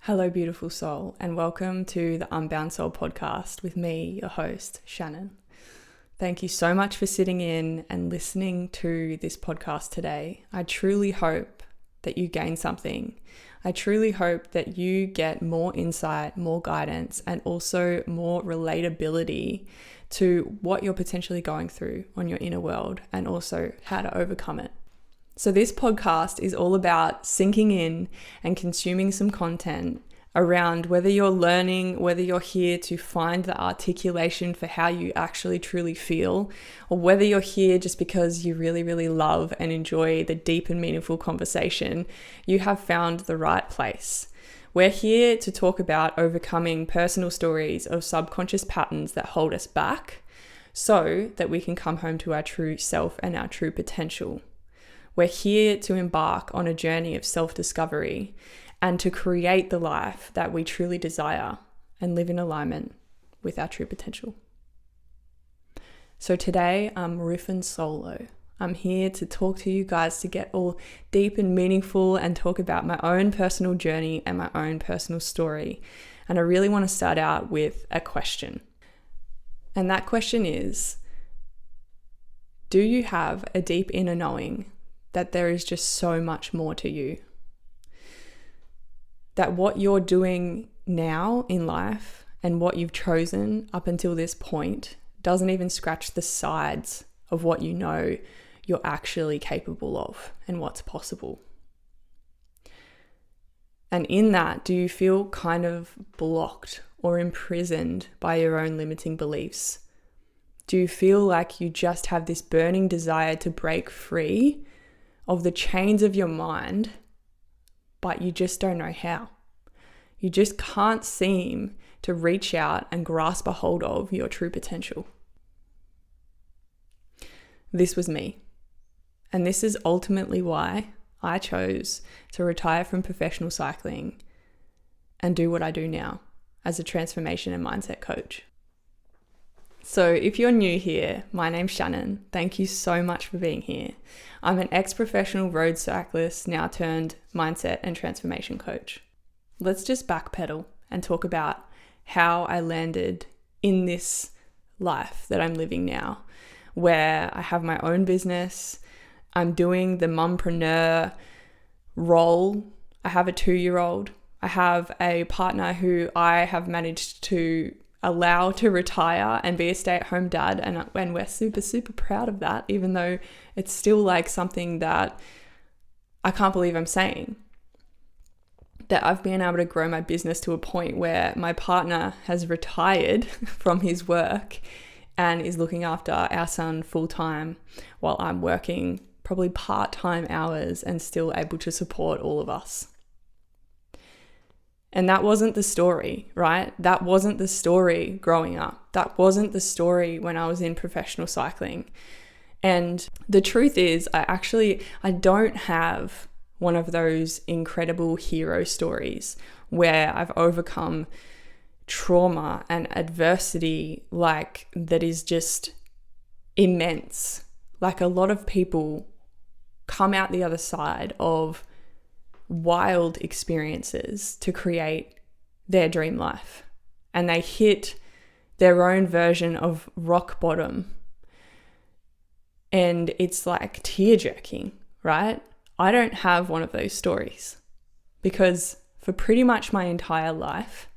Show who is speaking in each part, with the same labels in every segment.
Speaker 1: Hello, beautiful soul, and welcome to the Unbound Soul podcast with me, your host, Shannon. Thank you so much for sitting in and listening to this podcast today. I truly hope that you gain something. I truly hope that you get more insight, more guidance, and also more relatability to what you're potentially going through on your inner world and also how to overcome it. So this podcast is all about sinking in and consuming some content around whether you're learning, whether you're here to find the articulation for how you actually truly feel, or whether you're here just because you really, really love and enjoy the deep and meaningful conversation. You have found the right place. We're here to talk about overcoming personal stories of subconscious patterns that hold us back so that we can come home to our true self and our true potential. We're here to embark on a journey of self-discovery and to create the life that we truly desire and live in alignment with our true potential. So today I'm riffing solo. I'm here to talk to you guys to get all deep and meaningful and talk about my own personal journey and my own personal story. And I really want to start out with a question. And that question is, do you have a deep inner knowing that there is just so much more to you? That what you're doing now in life and what you've chosen up until this point doesn't even scratch the sides of what you know you're actually capable of and what's possible. And in that, do you feel kind of blocked or imprisoned by your own limiting beliefs? Do you feel like you just have this burning desire to break free of the chains of your mind, but you just don't know how? You just can't seem to reach out and grasp a hold of your true potential. This was me. And this is ultimately why I chose to retire from professional cycling and do what I do now as a transformation and mindset coach. So if you're new here, my name's Shannon. Thank you so much for being here. I'm an ex-professional road cyclist, now turned mindset and transformation coach. Let's just backpedal and talk about how I landed in this life that I'm living now, where I have my own business. I'm doing the mumpreneur role. I have a 2-year-old. I have a partner who I have managed to allow to retire and be a stay-at-home dad, and we're super, super proud of that, even though it's still like something that I can't believe I'm saying. That I've been able to grow my business to a point where my partner has retired from his work and is looking after our son full-time while I'm working probably part-time hours and still able to support all of us. And that wasn't the story, right? That wasn't the story growing up. That wasn't the story when I was in professional cycling. And the truth is, I don't have one of those incredible hero stories where I've overcome trauma and adversity like that is just immense. Like a lot of people come out the other side of wild experiences to create their dream life, and they hit their own version of rock bottom, and it's like tear-jerking, right? I don't have one of those stories because for pretty much my entire life,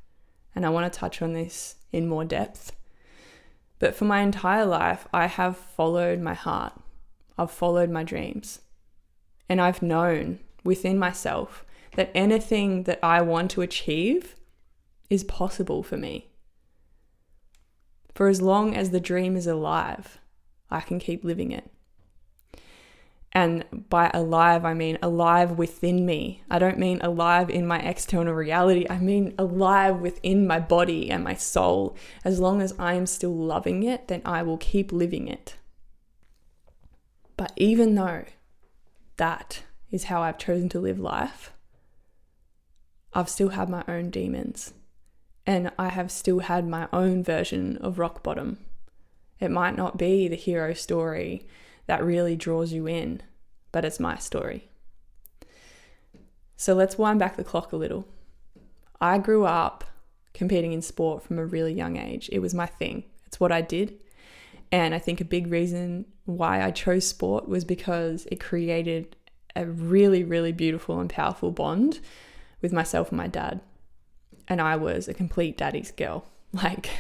Speaker 1: and I want to touch on this in more depth, but for my entire life I have followed my heart. I've followed my dreams, and I've known within myself that anything that I want to achieve is possible for me. For as long as the dream is alive, I can keep living it. And by alive, I mean alive within me. I don't mean alive in my external reality. I mean alive within my body and my soul. As long as I am still loving it, then I will keep living it. But even though that is how I've chosen to live life, I've still had my own demons, and I have still had my own version of rock bottom. It might not be the hero story that really draws you in, but it's my story. So let's wind back the clock a little. I grew up competing in sport from a really young age. It was my thing. It's what I did. And I think a big reason why I chose sport was because it created a really, really beautiful and powerful bond with myself and my dad. And I was a complete daddy's girl. Like,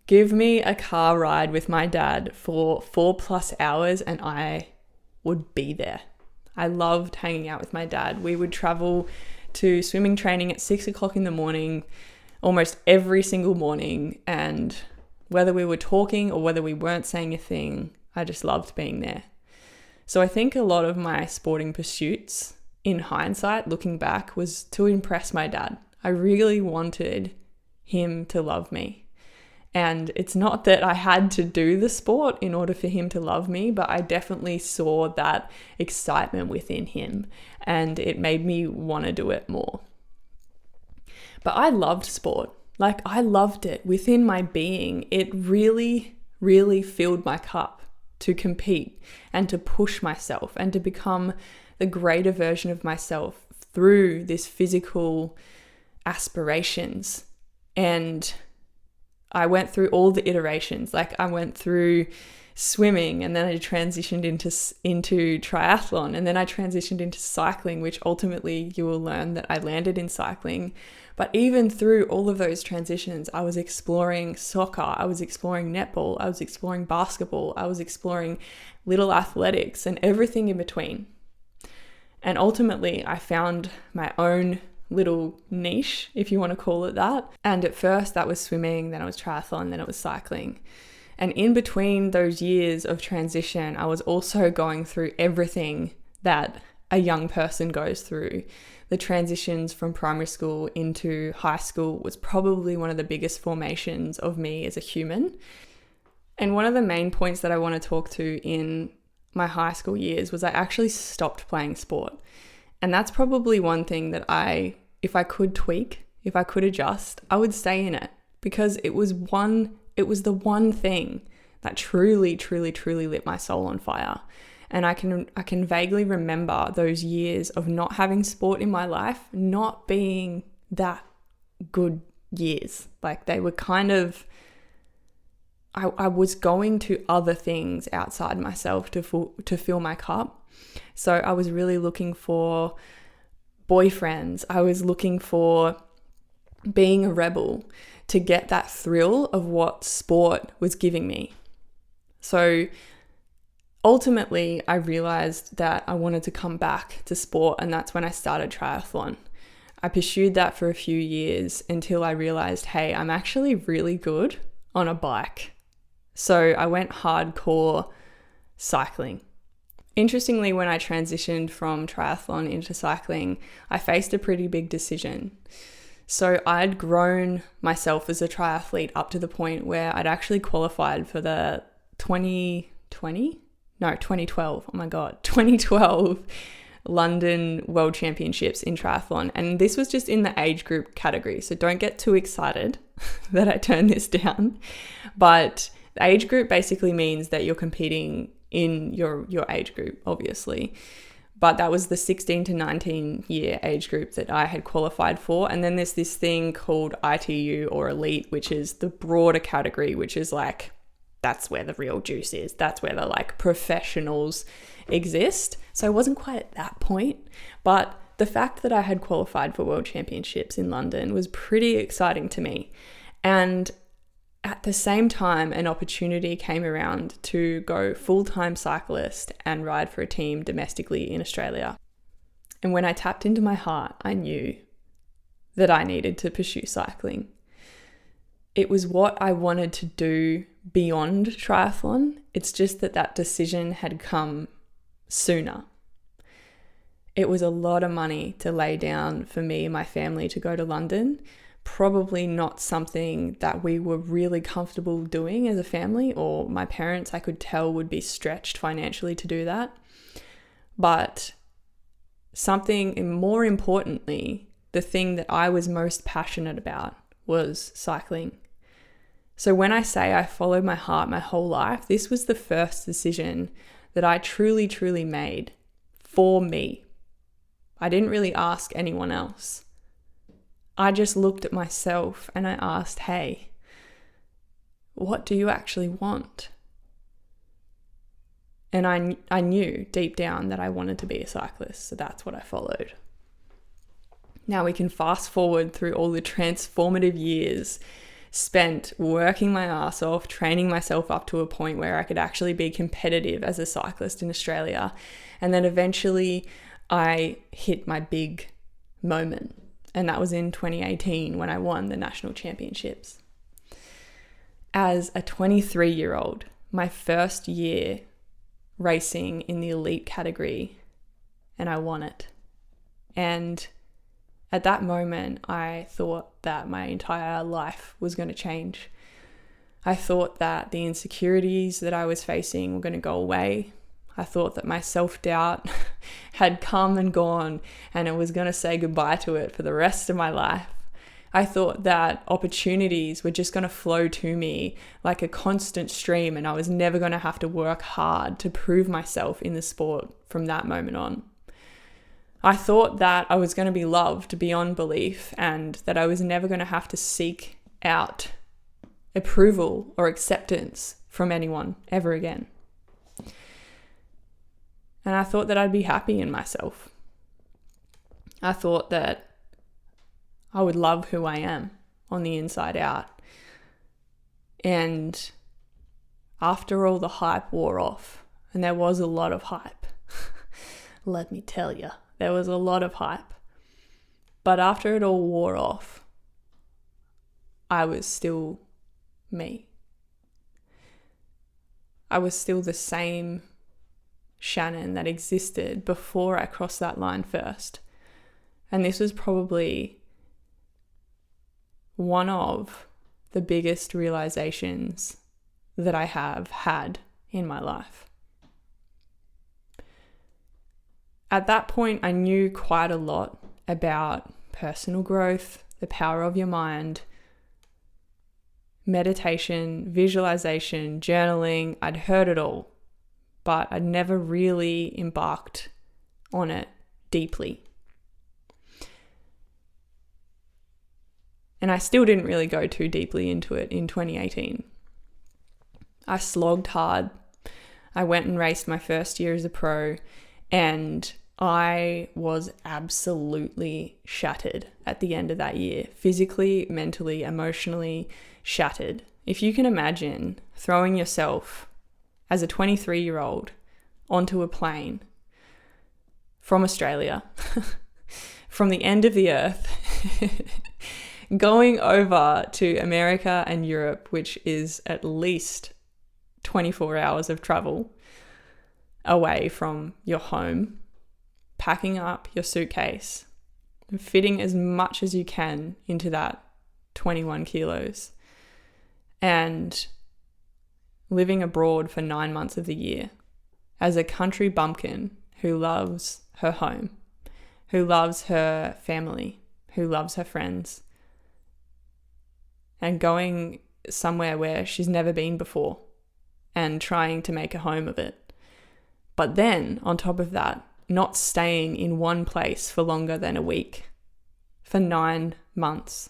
Speaker 1: give me a car ride with my dad for 4+ hours and I would be there. I loved hanging out with my dad. We would travel to swimming training at 6 o'clock in the morning, almost every single morning. And whether we were talking or whether we weren't saying a thing, I just loved being there. So I think a lot of my sporting pursuits, in hindsight, looking back, was to impress my dad. I really wanted him to love me. And it's not that I had to do the sport in order for him to love me, but I definitely saw that excitement within him and it made me want to do it more. But I loved sport. Like, I loved it within my being. It really, really filled my cup to compete and to push myself and to become the greater version of myself through this physical aspirations. And I went through all the iterations. Like, I went through swimming, and then I transitioned into triathlon, and then I transitioned into cycling, which ultimately you will learn that I landed in cycling. But even through all of those transitions, I was exploring soccer, I was exploring netball, I was exploring basketball, I was exploring little athletics and everything in between. And ultimately, I found my own little niche, if you want to call it that. And at first that was swimming, then it was triathlon, then it was cycling. And in between those years of transition, I was also going through everything that a young person goes through. The transitions from primary school into high school was probably one of the biggest formations of me as a human. And one of the main points that I want to talk to in my high school years was I actually stopped playing sport. And that's probably one thing that if I could tweak, if I could adjust, I would stay in it, because it was the one thing that truly, truly, truly lit my soul on fire. And I can vaguely remember those years of not having sport in my life not being that good years. Like, they were kind of, I was going to other things outside myself to fill my cup. So I was really looking for boyfriends. I was looking for being a rebel to get that thrill of what sport was giving me. So ultimately, I realized that I wanted to come back to sport, and that's when I started triathlon. I pursued that for a few years until I realized, hey, I'm actually really good on a bike. So I went hardcore cycling. Interestingly, when I transitioned from triathlon into cycling, I faced a pretty big decision. So I'd grown myself as a triathlete up to the point where I'd actually qualified for the 2012 London World Championships in triathlon. And this was just in the age group category. So don't get too excited that I turned this down. But the age group basically means that you're competing in your age group, obviously. But that was the 16 to 19 year age group that I had qualified for. And then there's this thing called ITU or elite, which is the broader category, which is like, that's where the real juice is. That's where the like professionals exist. So I wasn't quite at that point, but the fact that I had qualified for World Championships in London was pretty exciting to me. And at the same time, an opportunity came around to go full-time cyclist and ride for a team domestically in Australia. And when I tapped into my heart, I knew that I needed to pursue cycling. It was what I wanted to do beyond triathlon. It's just that decision had come sooner. It was a lot of money to lay down for me and my family to go to London. Probably not something that we were really comfortable doing as a family, or my parents, I could tell, would be stretched financially to do that. But something more importantly, the thing that I was most passionate about was cycling. So when I say I followed my heart my whole life, this was the first decision that I truly, truly made for me. I didn't really ask anyone else. I just looked at myself and I asked, hey, what do you actually want? And I knew deep down that I wanted to be a cyclist, so that's what I followed. Now we can fast forward through all the transformative years spent working my ass off, training myself up to a point where I could actually be competitive as a cyclist in Australia. And then eventually I hit my big moment. And that was in 2018 when I won the national championships. As a 23-year-old, my first year racing in the elite category, and I won it. And at that moment, I thought that my entire life was going to change. I thought that the insecurities that I was facing were going to go away. I thought that my self-doubt had come and gone and I was going to say goodbye to it for the rest of my life. I thought that opportunities were just going to flow to me like a constant stream and I was never going to have to work hard to prove myself in the sport from that moment on. I thought that I was going to be loved beyond belief and that I was never going to have to seek out approval or acceptance from anyone ever again. And I thought that I'd be happy in myself. I thought that I would love who I am on the inside out. And after all the hype wore off, and there was a lot of hype, let me tell you, there was a lot of hype. But after it all wore off, I was still me. I was still the same Shannon that existed before I crossed that line first. And this was probably one of the biggest realizations that I have had in my life. At that point, I knew quite a lot about personal growth, the power of your mind, meditation, visualization, journaling. I'd heard it all, but I'd never really embarked on it deeply. And I still didn't really go too deeply into it in 2018. I slogged hard. I went and raced my first year as a pro, and I was absolutely shattered at the end of that year. Physically, mentally, emotionally shattered. If you can imagine throwing yourself as a 23-year-old onto a plane from Australia, from the end of the earth, going over to America and Europe, which is at least 24 hours of travel away from your home, packing up your suitcase, and fitting as much as you can into that 21 kilos, and living abroad for 9 months of the year as a country bumpkin who loves her home, who loves her family, who loves her friends, and going somewhere where she's never been before and trying to make a home of it. But then, on top of that, not staying in one place for longer than a week, for 9 months,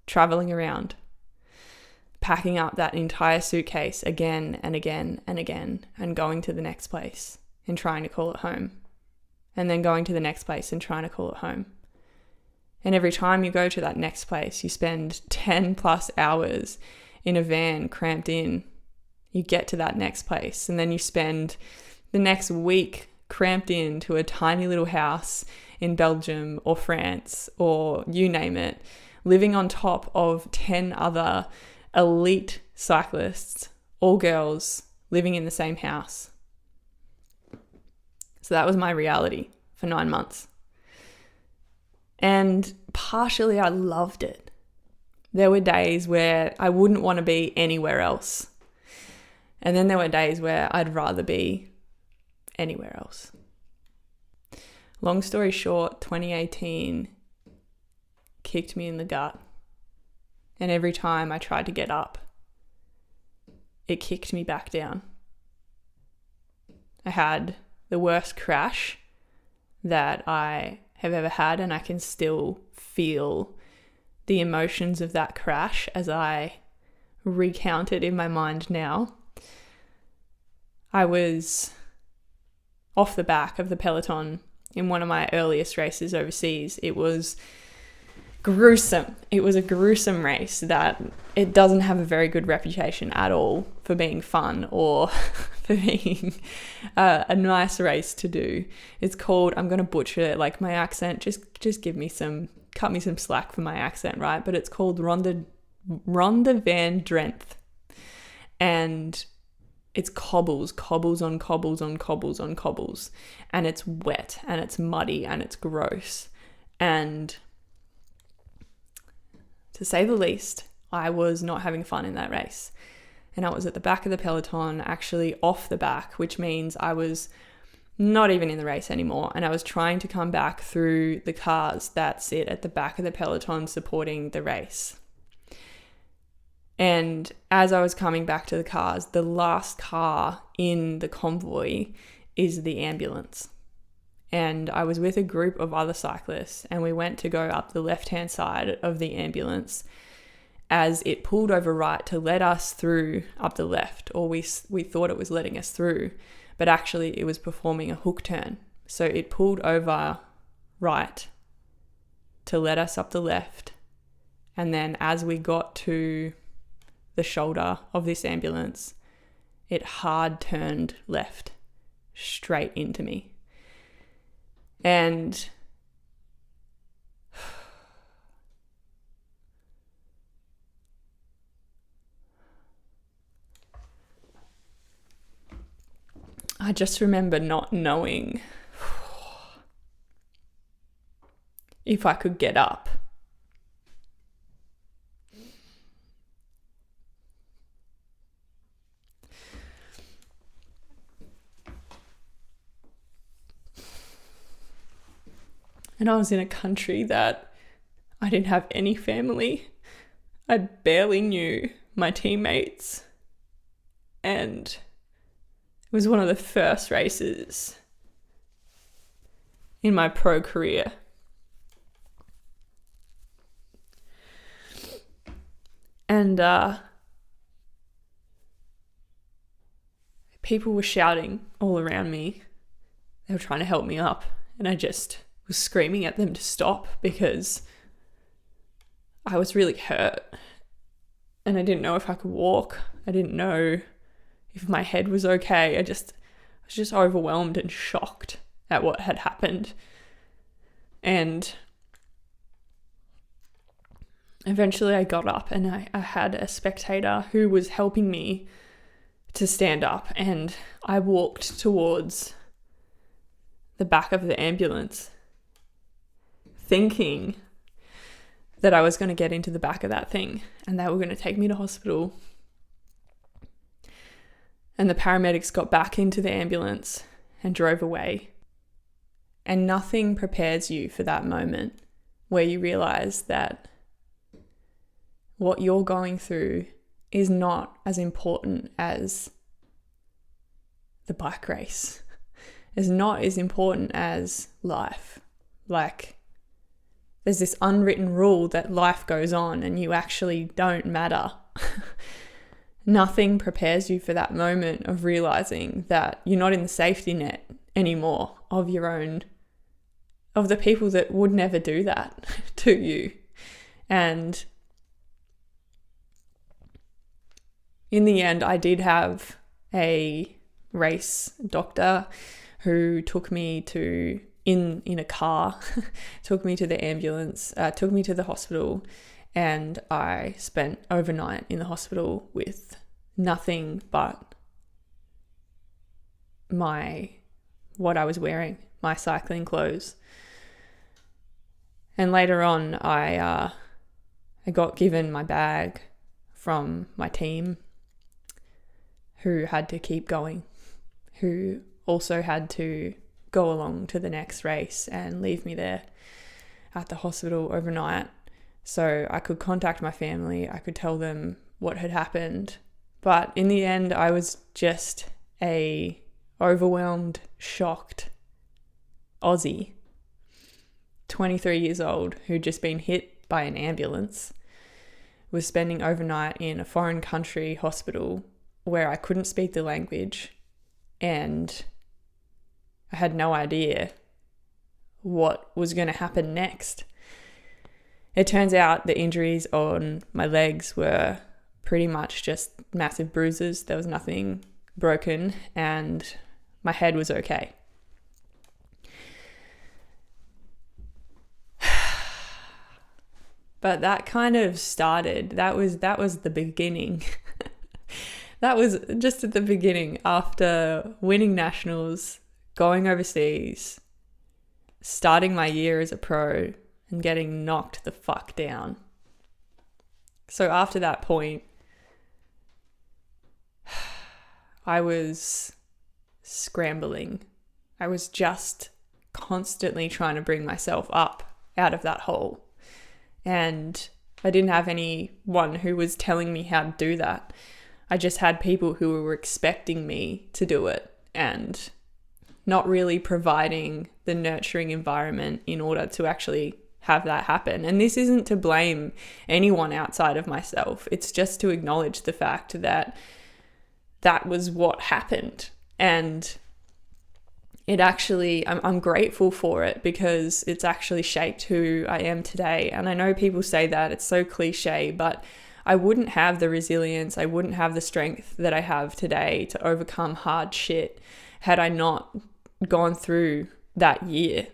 Speaker 1: traveling around, packing up that entire suitcase again and again and again, and going to the next place and trying to call it home, and then going to the next place and trying to call it home. And every time you go to that next place, you spend 10 plus hours in a van cramped in. You get to that next place, and then you spend the next week cramped into a tiny little house in Belgium or France or you name it, living on top of 10 other elite cyclists, all girls, living in the same house. So that was my reality for 9 months. And partially I loved it. There were days where I wouldn't want to be anywhere else. And then there were days where I'd rather be anywhere else. Long story short, 2018 kicked me in the gut. And every time I tried to get up, it kicked me back down. I had the worst crash that I have ever had, and I can still feel the emotions of that crash as I recount it in my mind now. I was off the back of the peloton in one of my earliest races overseas. It was gruesome. It was a gruesome race that it doesn't have a very good reputation at all for being fun or for being a nice race to do. It's called, I'm going to butcher it, like my accent, just cut me some slack for my accent, right? But it's called Ronde van Drenthe. And it's cobbles on cobbles on cobbles on cobbles. And it's wet and it's muddy and it's gross. And to say the least, I was not having fun in that race. And I was at the back of the peloton, actually off the back, which means I was not even in the race anymore. And I was trying to come back through the cars that sit at the back of the peloton supporting the race. And as I was coming back to the cars, the last car in the convoy is the ambulance. And I was with a group of other cyclists, and we went to go up the left-hand side of the ambulance as it pulled over right to let us through up the left, or we thought it was letting us through, but actually it was performing a hook turn. So it pulled over right to let us up the left, and then as we got to the shoulder of this ambulance, it hard turned left straight into me. And I just remember not knowing if I could get up. And I was in a country that I didn't have any family. I barely knew my teammates. And it was one of the first races in my pro career. And people were shouting all around me. They were trying to help me up. And I just was screaming at them to stop because I was really hurt. And I didn't know if I could walk. I didn't know if my head was okay. I was just overwhelmed and shocked at what had happened. And eventually I got up, and I had a spectator who was helping me to stand up, and I walked towards the back of the ambulance thinking that I was going to get into the back of that thing and they were going to take me to hospital. And the paramedics got back into the ambulance and drove away. And nothing prepares you for that moment where you realize that what you're going through is not as important as the bike race. Is not as important as life. Like, there's this unwritten rule that life goes on and you actually don't matter. Nothing prepares you for that moment of realizing that you're not in the safety net anymore of the people that would never do that to you. And in the end, I did have a race doctor who took me to, in a car, took me to the ambulance, took me to the hospital, and I spent overnight in the hospital with nothing but what I was wearing, my cycling clothes. And later on, I got given my bag from my team, who had to keep going, who also had to go along to the next race and leave me there at the hospital overnight so I could contact my family. I could tell them what had happened. But in the end, I was just a overwhelmed, shocked Aussie 23 years old who'd just been hit by an ambulance, was spending overnight in a foreign country hospital where I couldn't speak the language and I had no idea what was going to happen next. It turns out the injuries on my legs were pretty much just massive bruises. There was nothing broken and my head was okay. But that kind of started, that was the beginning. That was just at the beginning, after winning nationals, going overseas, starting my year as a pro and getting knocked the fuck down. So after that point, I was scrambling. I was just constantly trying to bring myself up out of that hole. And I didn't have anyone who was telling me how to do that. I just had people who were expecting me to do it and not really providing the nurturing environment in order to actually have that happen. And this isn't to blame anyone outside of myself. It's just to acknowledge the fact that that was what happened. And it actually, I'm grateful for it because it's actually shaped who I am today. And I know people say that, it's so cliche, but I wouldn't have the resilience, I wouldn't have the strength that I have today to overcome hard shit had I not gone through that year.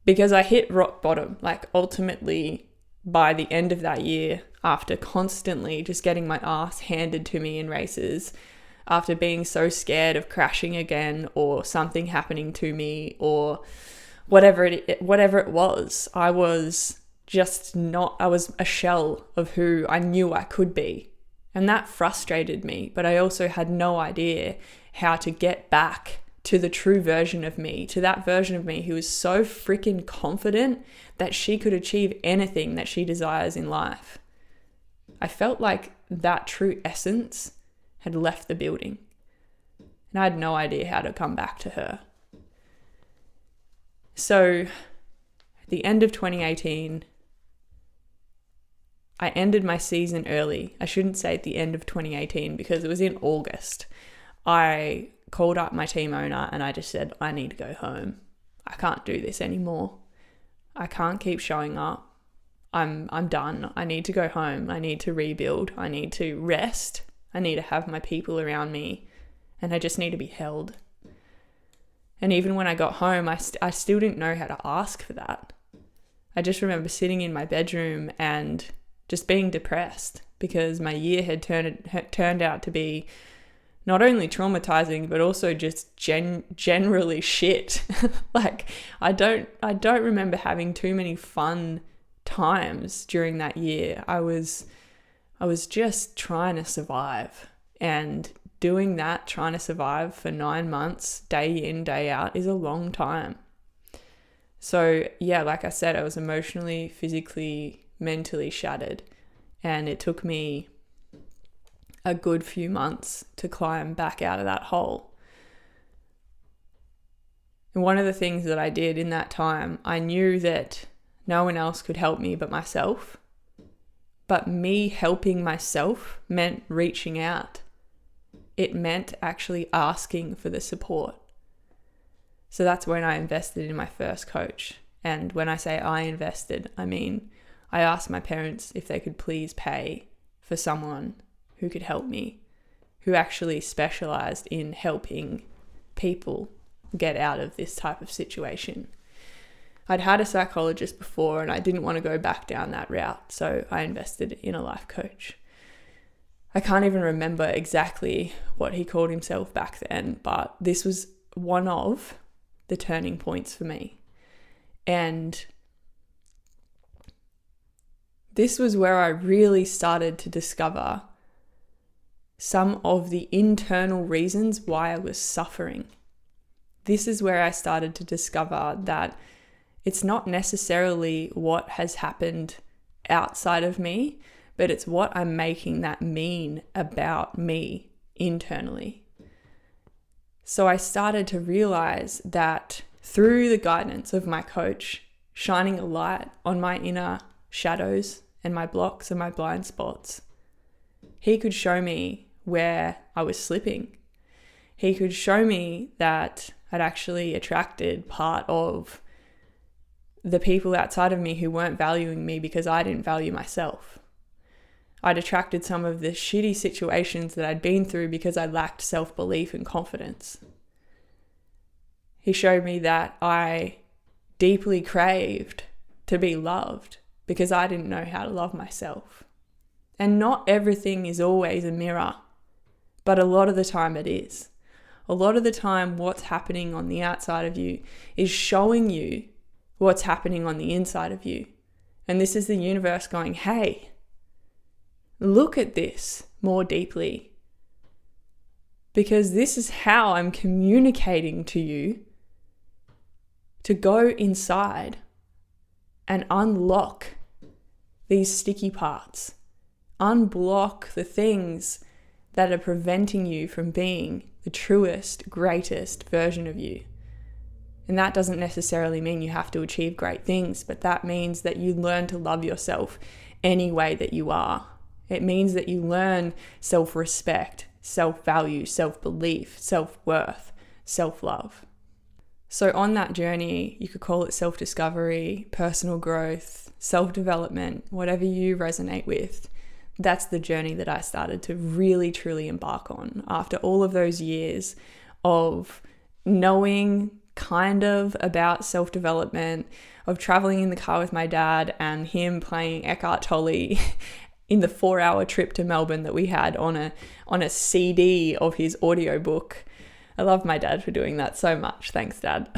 Speaker 1: Because I hit rock bottom, like ultimately by the end of that year, after constantly just getting my ass handed to me in races, after being so scared of crashing again or something happening to me or whatever it was, I was a shell of who I knew I could be. And that frustrated me, but I also had no idea how to get back to the true version of me, to that version of me who was so freaking confident that she could achieve anything that she desires in life. I felt like that true essence had left the building and I had no idea how to come back to her. So at the end of 2018, I ended my season early. I shouldn't say at the end of 2018 because it was in August. I called up my team owner and I just said, I need to go home. I can't do this anymore. I can't keep showing up. I'm done. I need to go home. I need to rebuild. I need to rest. I need to have my people around me and I just need to be held. And even when I got home, I still didn't know how to ask for that. I just remember sitting in my bedroom and just being depressed because my year had turned out to be not only traumatizing, but also just generally shit. Like I don't remember having too many fun times during that year. I was just trying to survive, and doing that, trying to survive for 9 months, day in, day out, is a long time. So yeah, like I said, I was emotionally, physically, mentally shattered, and it took me a good few months to climb back out of that hole. And one of the things that I did in that time, I knew that no one else could help me but myself. But me helping myself meant reaching out. It meant actually asking for the support. So that's when I invested in my first coach. And when I say I invested, I mean I asked my parents if they could please pay for someone who could help me, who actually specialized in helping people get out of this type of situation. I'd had a psychologist before and I didn't want to go back down that route, so I invested in a life coach. I can't even remember exactly what he called himself back then, but this was one of the turning points for me. And this was where I really started to discover some of the internal reasons why I was suffering. This is where I started to discover that it's not necessarily what has happened outside of me, but it's what I'm making that mean about me internally. So I started to realize that through the guidance of my coach, shining a light on my inner shadows and my blocks and my blind spots. He could show me where I was slipping. He could show me that I'd actually attracted part of the people outside of me who weren't valuing me because I didn't value myself. I'd attracted some of the shitty situations that I'd been through because I lacked self-belief and confidence. He showed me that I deeply craved to be loved because I didn't know how to love myself. And not everything is always a mirror, but a lot of the time it is. A lot of the time what's happening on the outside of you is showing you what's happening on the inside of you. And this is the universe going, hey, look at this more deeply. Because this is how I'm communicating to you to go inside and unlock these sticky parts. Unblock the things that are preventing you from being the truest, greatest version of you. And that doesn't necessarily mean you have to achieve great things, but that means that you learn to love yourself any way that you are. It means that you learn self-respect, self-value, self-belief, self-worth, self-love. So on that journey, you could call it self-discovery, personal growth, self-development, whatever you resonate with. That's the journey that I started to really, truly embark on after all of those years of knowing kind of about self-development, of traveling in the car with my dad and him playing Eckhart Tolle in the 4-hour trip to Melbourne that we had on a CD of his audiobook. I love my dad for doing that so much. Thanks, Dad.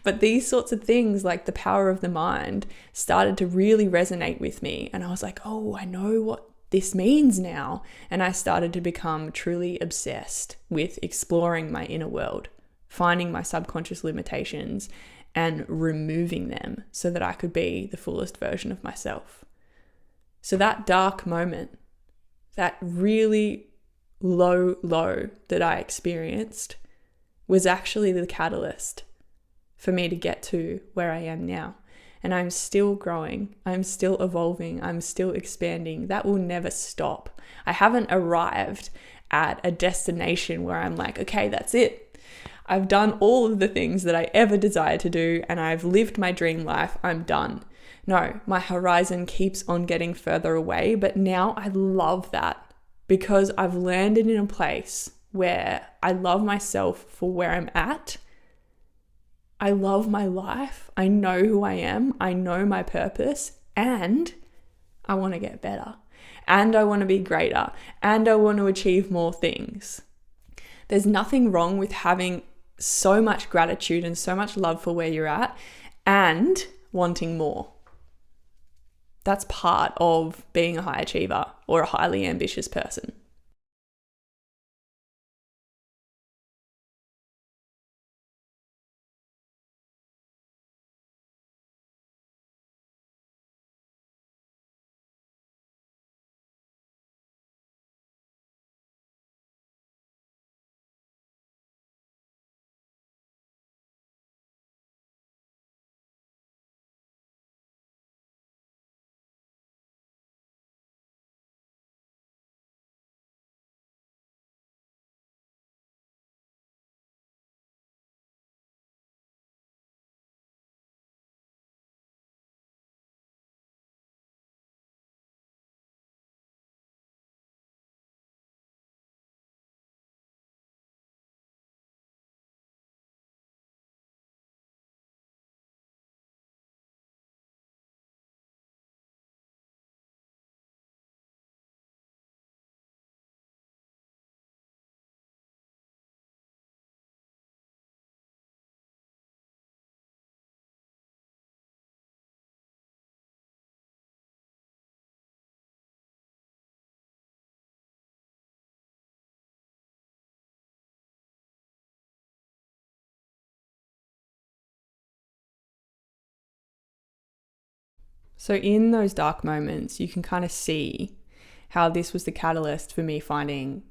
Speaker 1: But these sorts of things, like the power of the mind, started to really resonate with me. And I was like, oh, I know what this means now. And I started to become truly obsessed with exploring my inner world, finding my subconscious limitations and removing them so that I could be the fullest version of myself. So that dark moment, that really low that I experienced was actually the catalyst for me to get to where I am now. And I'm still growing, I'm still evolving, I'm still expanding. That will never stop. I haven't arrived at a destination where I'm like, okay, that's it. I've done all of the things that I ever desired to do and I've lived my dream life. I'm done. No, my horizon keeps on getting further away, but now I love that. Because I've landed in a place where I love myself for where I'm at. I love my life. I know who I am. I know my purpose. And I want to get better. And I want to be greater. And I want to achieve more things. There's nothing wrong with having so much gratitude and so much love for where you're at and wanting more. That's part of being a high achiever or a highly ambitious person. So in those dark moments, you can kind of see how this was the catalyst for me finding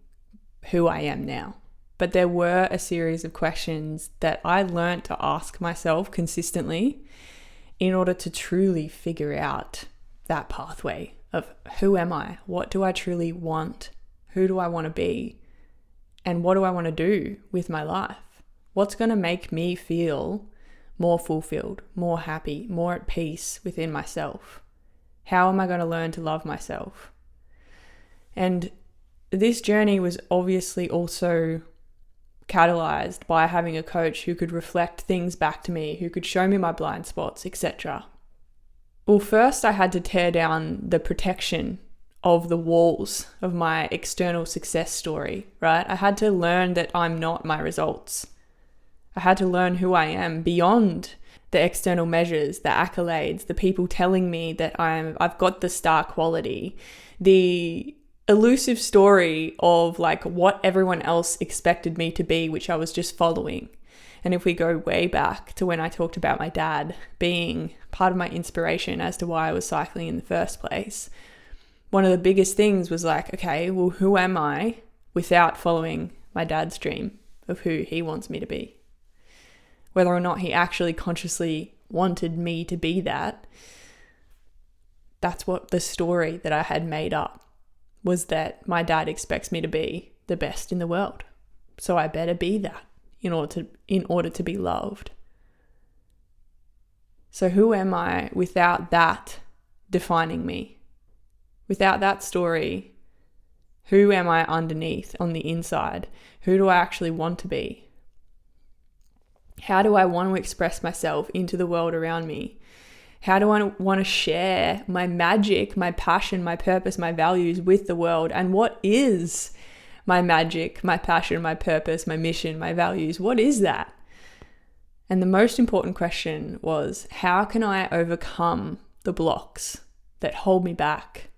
Speaker 1: who I am now. But there were a series of questions that I learned to ask myself consistently in order to truly figure out that pathway of who am I? What do I truly want? Who do I want to be? And what do I want to do with my life? What's going to make me feel more fulfilled, more happy, more at peace within myself? How am I going to learn to love myself? And this journey was obviously also catalyzed by having a coach who could reflect things back to me, who could show me my blind spots, etc. Well, first I had to tear down the protection of the walls of my external success story, right? I had to learn that I'm not my results. I had to learn who I am beyond the external measures, the accolades, the people telling me that I've got the star quality, the elusive story of like what everyone else expected me to be, which I was just following. And if we go way back to when I talked about my dad being part of my inspiration as to why I was cycling in the first place, one of the biggest things was like, okay, well, who am I without following my dad's dream of who he wants me to be? Whether or not he actually consciously wanted me to be that, that's what the story that I had made up was, that my dad expects me to be the best in the world. So I better be that in order to be loved. So who am I without that defining me? Without that story, who am I underneath on the inside? Who do I actually want to be? How do I want to express myself into the world around me? How do I want to share my magic, my passion, my purpose, my values with the world? And what is my magic, my passion, my purpose, my mission, my values? What is that? And the most important question was, how can I overcome the blocks that hold me back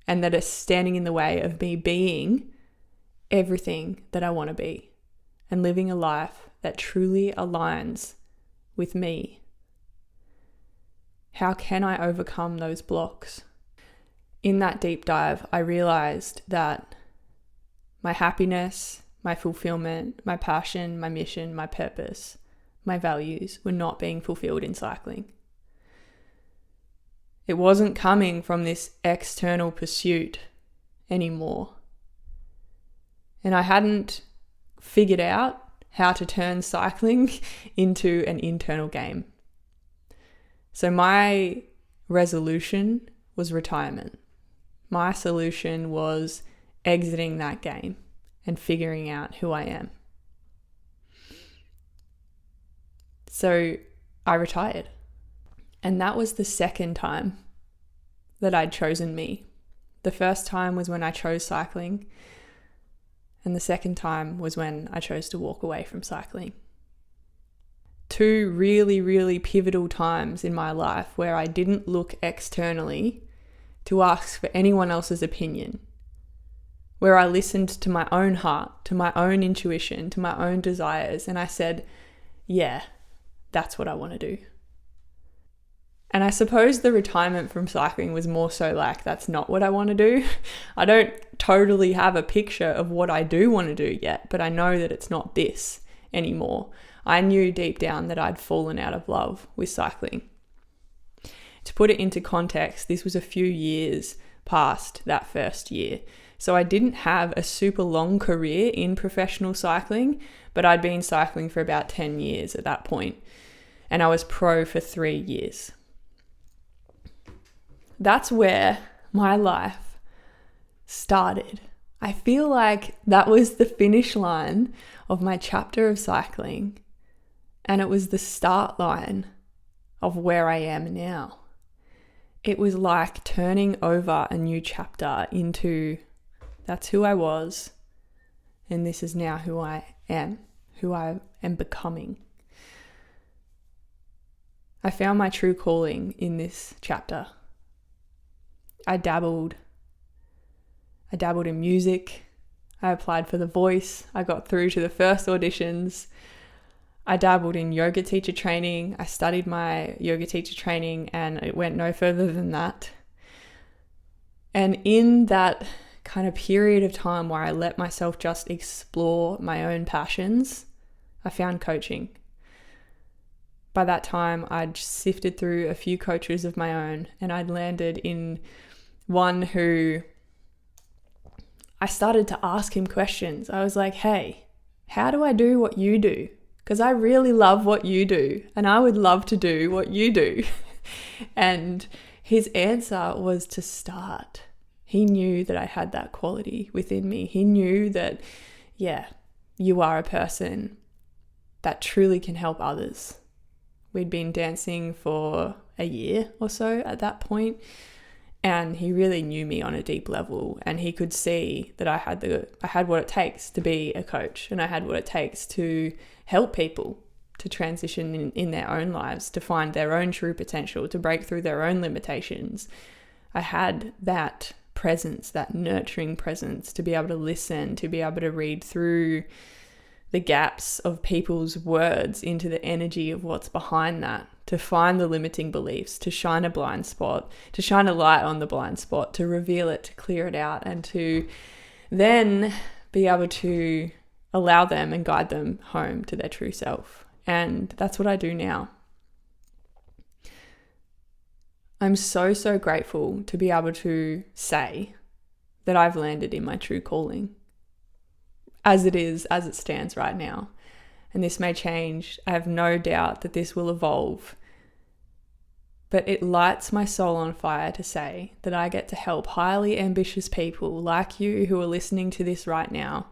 Speaker 1: and that are standing in the way of me being everything that I want to be and living a life that truly aligns with me? How can I overcome those blocks? In that deep dive, I realized that my happiness, my fulfillment, my passion, my mission, my purpose, my values were not being fulfilled in cycling. It wasn't coming from this external pursuit anymore. And I hadn't figured out how to turn cycling into an internal game. So my resolution was retirement. My solution was exiting that game and figuring out who I am. So I retired. And that was the second time that I'd chosen me. The first time was when I chose cycling. And the second time was when I chose to walk away from cycling. Two really, really pivotal times in my life where I didn't look externally to ask for anyone else's opinion, where I listened to my own heart, to my own intuition, to my own desires, and I said, yeah, that's what I want to do. And I suppose the retirement from cycling was more so like, that's not what I want to do. I don't totally have a picture of what I do want to do yet, but I know that it's not this anymore. I knew deep down that I'd fallen out of love with cycling. To put it into context, this was a few years past that first year. So I didn't have a super long career in professional cycling, but I'd been cycling for about 10 years at that point, and I was pro for 3 years. That's where my life started. I feel like that was the finish line of my chapter of cycling, and it was the start line of where I am now. It was like turning over a new chapter into, that's who I was, and this is now who I am becoming. I found my true calling in this chapter. I dabbled in music. I applied for The Voice. I got through to the first auditions. I dabbled in yoga teacher training. I studied my yoga teacher training, and it went no further than that. And in that kind of period of time where I let myself just explore my own passions, I found coaching. by that time, I'd sifted through a few coaches of my own, and I'd landed in one who I started to ask him questions. I was like, hey, how do I do what you do? Because I really love what you do, and I would love to do what you do. And his answer was to start. He knew that I had that quality within me. He knew that, yeah, you are a person that truly can help others. We'd been dancing for a year or so at that point, and he really knew me on a deep level, and he could see that I had what it takes to be a coach, and I had what it takes to help people to transition in their own lives, to find their own true potential, to break through their own limitations. I had that presence, that nurturing presence, to be able to listen, to be able to read through the gaps of people's words into the energy of what's behind that, to find the limiting beliefs, to shine a blind spot, to shine a light on the blind spot, to reveal it, to clear it out, and to then be able to allow them and guide them home to their true self. And that's what I do now. I'm so, so grateful to be able to say that I've landed in my true calling as it stands right now. And this may change. I have no doubt that this will evolve. But it lights my soul on fire to say that I get to help highly ambitious people like you who are listening to this right now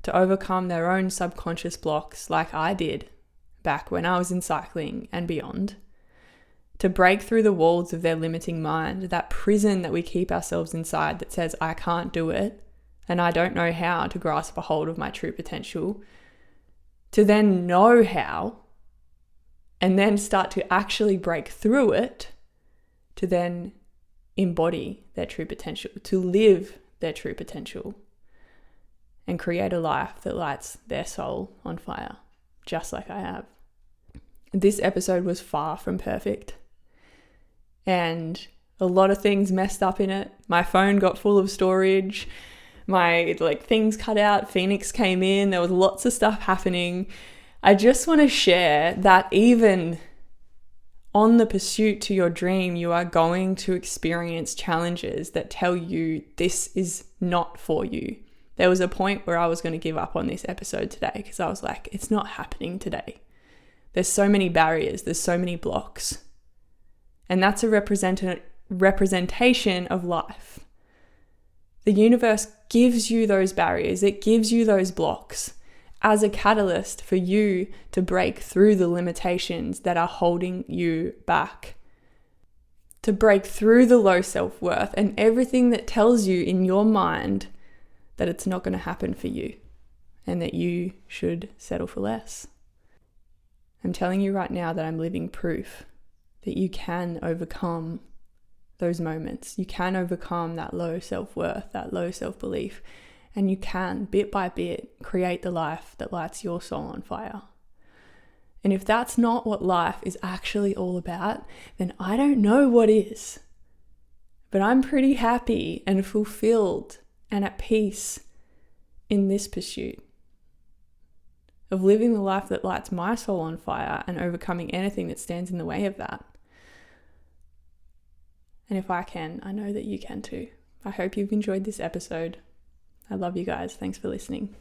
Speaker 1: to overcome their own subconscious blocks like I did back when I was in cycling and beyond. To break through the walls of their limiting mind, that prison that we keep ourselves inside that says, I can't do it, and I don't know how to grasp a hold of my true potential, to then know how, and then start to actually break through it, to then embody their true potential, to live their true potential, and create a life that lights their soul on fire, just like I have. This episode was far from perfect, and a lot of things messed up in it. My phone got full of storage. My things cut out, Phoenix came in, there was lots of stuff happening. I just want to share that even on the pursuit to your dream, you are going to experience challenges that tell you this is not for you. There was a point where I was going to give up on this episode today because I was like, it's not happening today. There's so many barriers, there's so many blocks. And that's a representation of life. The universe gives you those barriers, it gives you those blocks as a catalyst for you to break through the limitations that are holding you back. To break through the low self-worth and everything that tells you in your mind that it's not going to happen for you and that you should settle for less. I'm telling you right now that I'm living proof that you can overcome those moments. You can overcome that low self-worth, that low self-belief, and you can, bit by bit, create the life that lights your soul on fire. And if that's not what life is actually all about, then I don't know what is. But I'm pretty happy and fulfilled and at peace in this pursuit of living the life that lights my soul on fire and overcoming anything that stands in the way of that. And if I can, I know that you can too. I hope you've enjoyed this episode. I love you guys. Thanks for listening.